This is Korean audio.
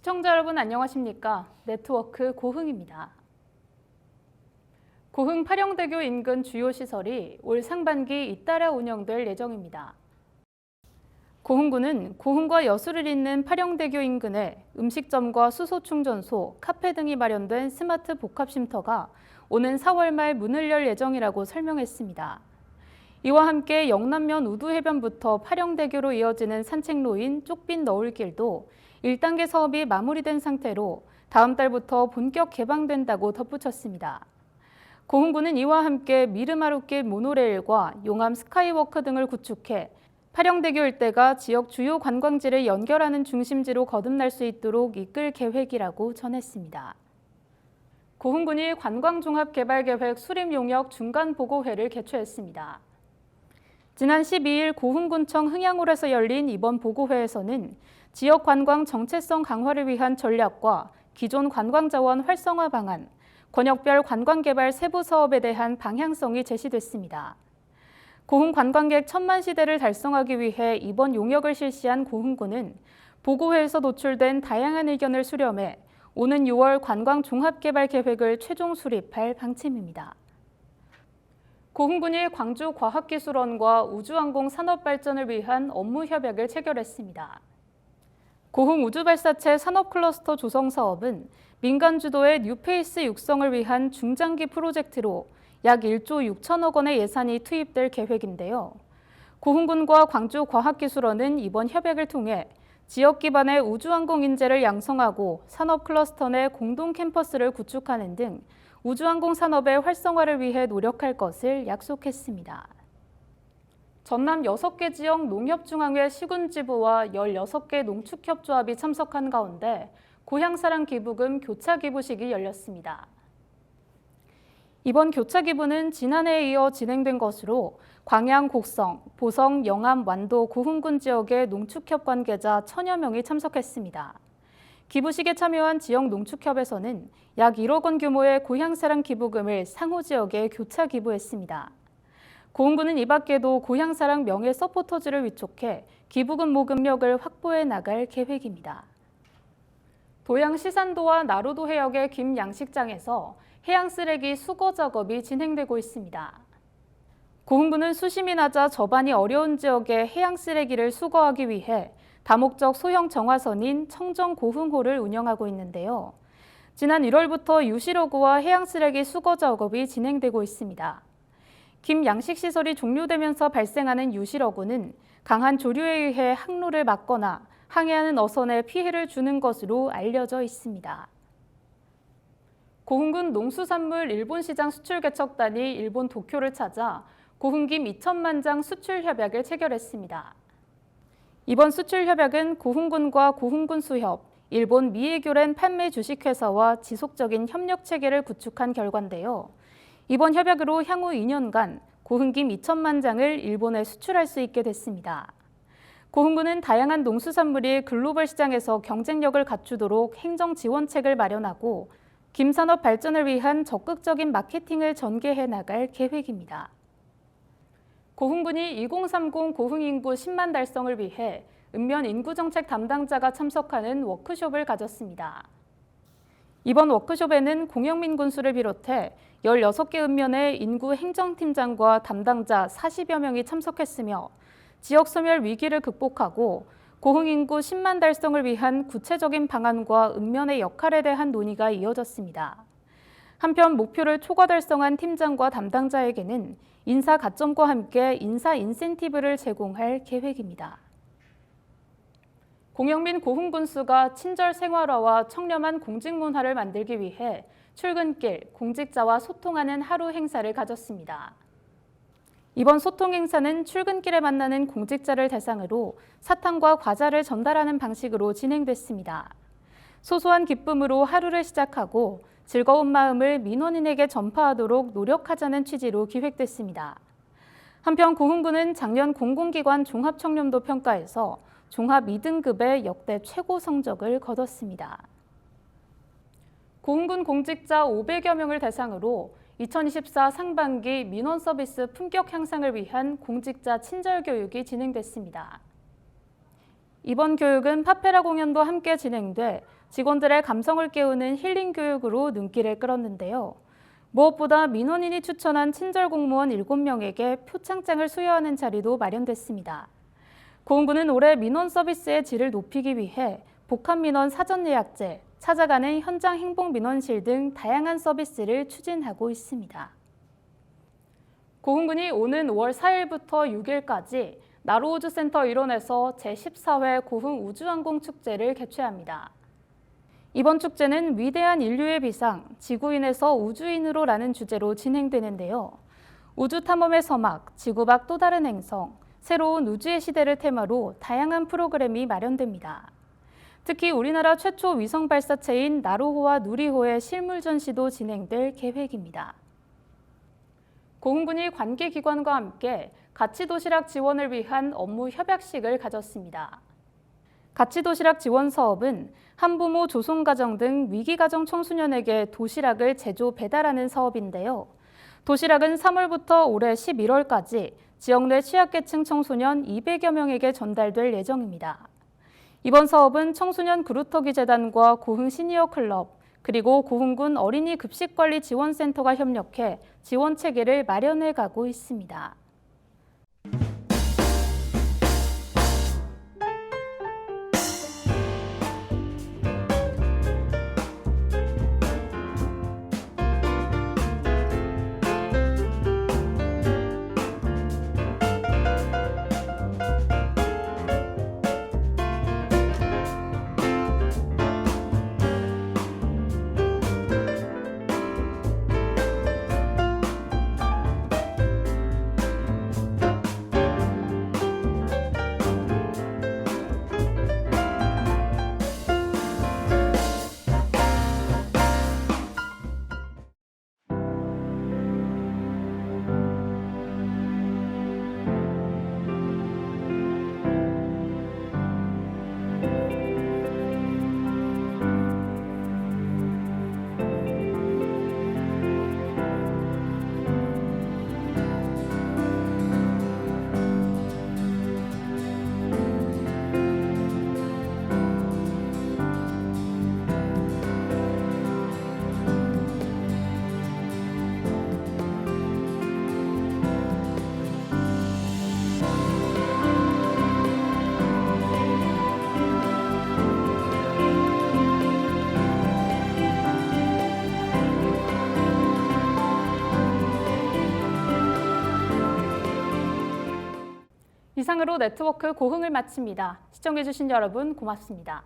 시청자 여러분 안녕하십니까? 네트워크 고흥입니다. 고흥 파령대교 인근 주요 시설이 올 상반기 잇따라 운영될 예정입니다. 고흥구는 고흥과 여수를 잇는 파령대교 인근에 음식점과 수소충전소, 카페 등이 마련된 스마트 복합쉼터가 오는 4월 말 문을 열 예정이라고 설명했습니다. 이와 함께 영남면 우두해변부터 파령대교로 이어지는 산책로인 쪽빛 너울길도 1단계 사업이 마무리된 상태로 다음 달부터 본격 개방된다고 덧붙였습니다. 고흥구는 이와 함께 미르마루길 모노레일과 용암 스카이워크 등을 구축해 파령대교 일대가 지역 주요 관광지를 연결하는 중심지로 거듭날 수 있도록 이끌 계획이라고 전했습니다. 고흥군이 관광종합개발계획 수립용역 중간보고회를 개최했습니다. 지난 12일 고흥군청 흥양홀에서 열린 이번 보고회에서는 지역 관광 정체성 강화를 위한 전략과 기존 관광자원 활성화 방안, 권역별 관광개발 세부 사업에 대한 방향성이 제시됐습니다. 고흥 관광객 1000만 시대를 달성하기 위해 이번 용역을 실시한 고흥군은 보고회에서 노출된 다양한 의견을 수렴해 오는 6월 관광종합개발 계획을 최종 수립할 방침입니다. 고흥군이 광주과학기술원과 우주항공 산업발전을 위한 업무 협약을 체결했습니다. 고흥 우주발사체 산업클러스터 조성 사업은 민간 주도의 뉴페이스 육성을 위한 중장기 프로젝트로 약 1조 6천억 원의 예산이 투입될 계획인데요. 고흥군과 광주과학기술원은 이번 협약을 통해 지역 기반의 우주항공 인재를 양성하고 산업 클러스터 내 공동 캠퍼스를 구축하는 등 우주항공 산업의 활성화를 위해 노력할 것을 약속했습니다. 전남 6개 지역 농협중앙회 시군지부와 16개 농축협조합이 참석한 가운데 고향사랑 기부금 교차 기부식이 열렸습니다. 이번 교차 기부는 지난해에 이어 진행된 것으로 광양, 곡성, 보성, 영암, 완도, 고흥군 지역의 농축협 관계자 1000여 명이 참석했습니다. 기부식에 참여한 지역 농축협에서는 약 1억 원 규모의 고향사랑 기부금을 상호 지역에 교차 기부했습니다. 고흥군은 이 밖에도 고향사랑 명예 서포터즈를 위촉해 기부금 모금력을 확보해 나갈 계획입니다. 도양 시산도와 나로도 해역의 김양식장에서 해양 쓰레기 수거 작업이 진행되고 있습니다. 고흥군은 수심이 낮아 접안이 어려운 지역의 해양 쓰레기를 수거하기 위해 다목적 소형 정화선인 청정고흥호를 운영하고 있는데요. 지난 1월부터 유실어구와 해양 쓰레기 수거 작업이 진행되고 있습니다. 김양식시설이 종료되면서 발생하는 유실어구는 강한 조류에 의해 항로를 막거나 항해하는 어선에 피해를 주는 것으로 알려져 있습니다. 고흥군 농수산물 일본시장 수출개척단이 일본 도쿄를 찾아 고흥김 2천만 장 수출 협약을 체결했습니다. 이번 수출 협약은 고흥군과 고흥군수협, 일본 미에교렌 판매 주식회사와 지속적인 협력 체계를 구축한 결과인데요. 이번 협약으로 향후 2년간 고흥김 2천만 장을 일본에 수출할 수 있게 됐습니다. 고흥군은 다양한 농수산물이 글로벌 시장에서 경쟁력을 갖추도록 행정 지원책을 마련하고 김산업 발전을 위한 적극적인 마케팅을 전개해 나갈 계획입니다. 고흥군이 2030 고흥 인구 10만 달성을 위해 읍면 인구정책 담당자가 참석하는 워크숍을 가졌습니다. 이번 워크숍에는 공영민 군수를 비롯해 16개 읍면의 인구 행정팀장과 담당자 40여 명이 참석했으며 지역 소멸 위기를 극복하고 고흥 인구 10만 달성을 위한 구체적인 방안과 읍면의 역할에 대한 논의가 이어졌습니다. 한편 목표를 초과 달성한 팀장과 담당자에게는 인사 가점과 함께 인사 인센티브를 제공할 계획입니다. 공영민 고흥군수가 친절 생활화와 청렴한 공직 문화를 만들기 위해 출근길, 공직자와 소통하는 하루 행사를 가졌습니다. 이번 소통 행사는 출근길에 만나는 공직자를 대상으로 사탕과 과자를 전달하는 방식으로 진행됐습니다. 소소한 기쁨으로 하루를 시작하고 즐거운 마음을 민원인에게 전파하도록 노력하자는 취지로 기획됐습니다. 한편 고흥군은 작년 공공기관 종합청렴도 평가에서 종합 2등급의 역대 최고 성적을 거뒀습니다. 고흥군 공직자 500여 명을 대상으로 2024 상반기 민원 서비스 품격 향상을 위한 공직자 친절 교육이 진행됐습니다. 이번 교육은 파페라 공연도 함께 진행돼 직원들의 감성을 깨우는 힐링 교육으로 눈길을 끌었는데요. 무엇보다 민원인이 추천한 친절 공무원 7명에게 표창장을 수여하는 자리도 마련됐습니다. 고흥군은 올해 민원 서비스의 질을 높이기 위해 복합민원 사전 예약제, 찾아가는 현장 행복 민원실 등 다양한 서비스를 추진하고 있습니다. 고흥군이 오는 5월 4일부터 6일까지 나로우주센터 일원에서 제14회 고흥 우주항공축제를 개최합니다. 이번 축제는 위대한 인류의 비상, 지구인에서 우주인으로라는 주제로 진행되는데요. 우주 탐험의 서막, 지구 밖 또 다른 행성, 새로운 우주의 시대를 테마로 다양한 프로그램이 마련됩니다. 특히 우리나라 최초 위성 발사체인 나로호와 누리호의 실물 전시도 진행될 계획입니다. 고흥군이 관계기관과 함께 가치도시락 지원을 위한 업무 협약식을 가졌습니다. 가치도시락 지원 사업은 한부모 조손가정 등 위기가정 청소년에게 도시락을 제조 배달하는 사업인데요. 도시락은 3월부터 올해 11월까지 지역 내 취약계층 청소년 200여 명에게 전달될 예정입니다. 이번 사업은 청소년 그루터기 재단과 고흥 시니어 클럽, 그리고 고흥군 어린이 급식관리 지원센터가 협력해 지원 체계를 마련해 가고 있습니다. 이상으로 네트워크 고흥을 마칩니다. 시청해주신 여러분 고맙습니다.